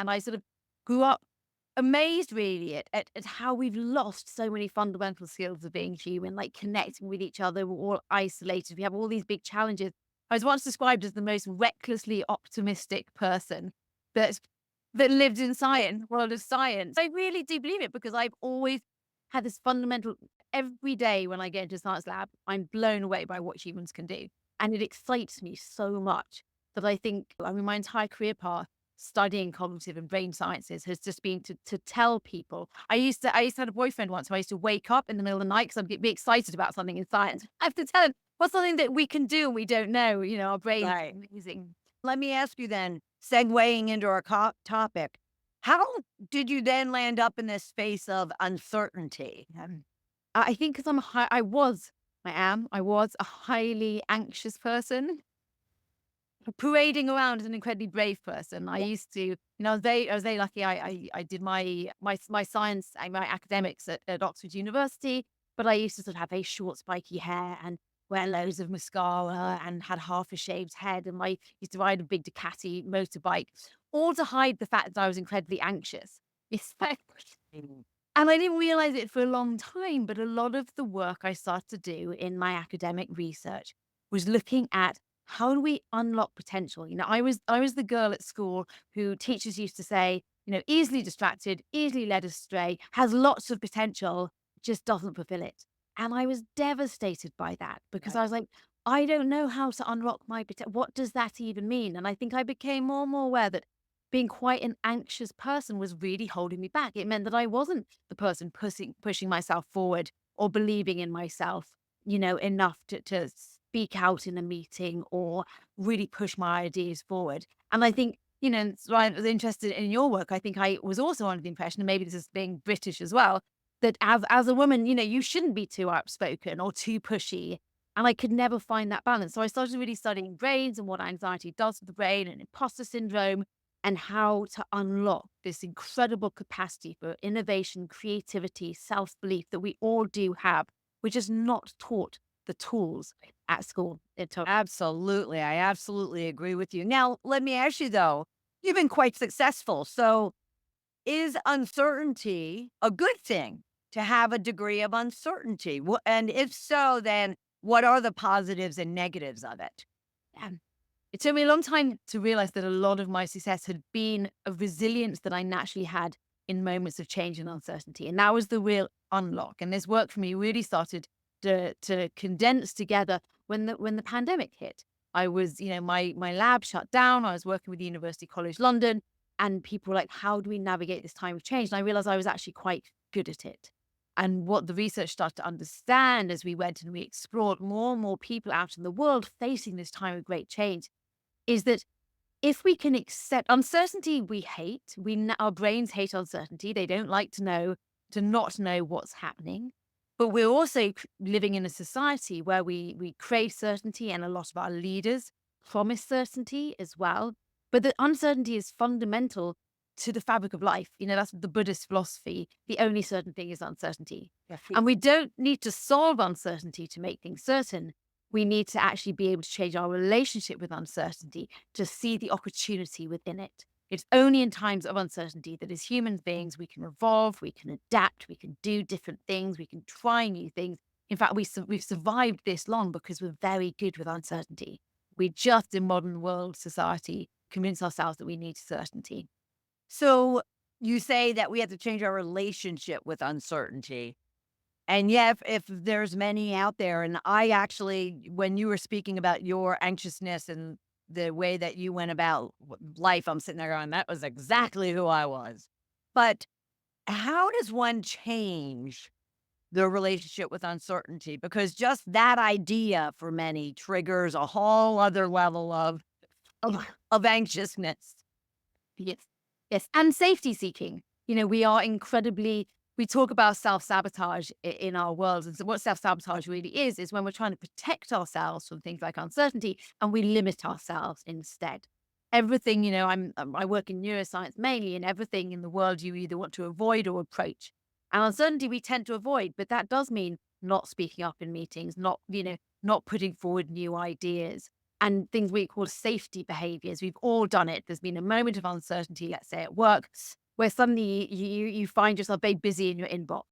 And I sort of grew up amazed really at how we've lost so many fundamental skills of being human, like connecting with each other. We're all isolated. We have all these big challenges. I was once described as the most recklessly optimistic person that's that lived in science, world of science. I really do believe it because I've always had this fundamental every day when I get into a science lab, I'm blown away by what humans can do. And it excites me so much that I think, I mean, my entire career path studying cognitive and brain sciences has just been to tell people. I used to have a boyfriend once who I used to wake up in the middle of the night because I'd be excited about something in science. I have to tell him what's something that we can do and we don't know. Our brains are Right. amazing. Let me ask you then, segueing into our topic, how did you then land up in this space of uncertainty? I think because I was a highly anxious person. Parading around as an incredibly brave person. I Yeah. used to, I was very lucky. I did my science and my academics at Oxford University, but I used to sort of have very short, spiky hair and wear loads of mascara and had half a shaved head. And I used to ride a big Ducati motorbike, all to hide the fact that I was incredibly anxious. Mm. And I didn't realize it for a long time, but a lot of the work I started to do in my academic research was looking at how do we unlock potential? I was the girl at school who teachers used to say, easily distracted, easily led astray, has lots of potential, just doesn't fulfill it. And I was devastated by that because Right. I was like, I don't know how to unlock my potential. What does that even mean? And I think I became more and more aware that being quite an anxious person was really holding me back. It meant that I wasn't the person pushing myself forward or believing in myself, enough to speak out in a meeting or really push my ideas forward. And I think, so I was interested in your work. I think I was also under the impression, and maybe this is being British as well, that as a woman, you shouldn't be too outspoken or too pushy. And I could never find that balance. So I started really studying brains and what anxiety does to the brain and imposter syndrome and how to unlock this incredible capacity for innovation, creativity, self belief that we all do have. We're just not taught the tools at school. Absolutely. I absolutely agree with you. Now, let me ask you though, you've been quite successful. So, is uncertainty a good thing to have a degree of uncertainty? And if so, then what are the positives and negatives of it? And it took me a long time to realize that a lot of my success had been a resilience that I naturally had in moments of change and uncertainty. And that was the real unlock. And this work for me really started to condense together when the pandemic hit. I was, my lab shut down. I was working with the University College London, and people were like, how do we navigate this time of change? And I realized I was actually quite good at it. And what the research started to understand as we went and we explored more and more people out in the world facing this time of great change is that if we can accept uncertainty, we hate. Our brains hate uncertainty. They don't like to not know what's happening. But we're also living in a society where we crave certainty, and a lot of our leaders promise certainty as well. But the uncertainty is fundamental to the fabric of life. That's the Buddhist philosophy. The only certain thing is uncertainty. Yeah. And we don't need to solve uncertainty to make things certain. We need to actually be able to change our relationship with uncertainty to see the opportunity within it. It's only in times of uncertainty that as human beings, we can evolve, we can adapt, we can do different things, we can try new things. In fact, we've survived this long because we're very good with uncertainty. We just, in modern world society, convince ourselves that we need certainty. So, you say that we have to change our relationship with uncertainty. And yeah, if there's many out there, and I actually, when you were speaking about your anxiousness and the way that you went about life, I'm sitting there going, that was exactly who I was. But how does one change the relationship with uncertainty? Because just that idea for many triggers a whole other level of anxiousness. Yes. Yes. And safety seeking. We talk about self sabotage in our world. And so, what self sabotage really is when we're trying to protect ourselves from things like uncertainty and we limit ourselves instead. Everything, I work in neuroscience mainly, and everything in the world you either want to avoid or approach. And uncertainty we tend to avoid, but that does mean not speaking up in meetings, not putting forward new ideas. and things we call safety behaviors. We've all done it. There's been a moment of uncertainty, let's say at work, where suddenly you find yourself very busy in your inbox.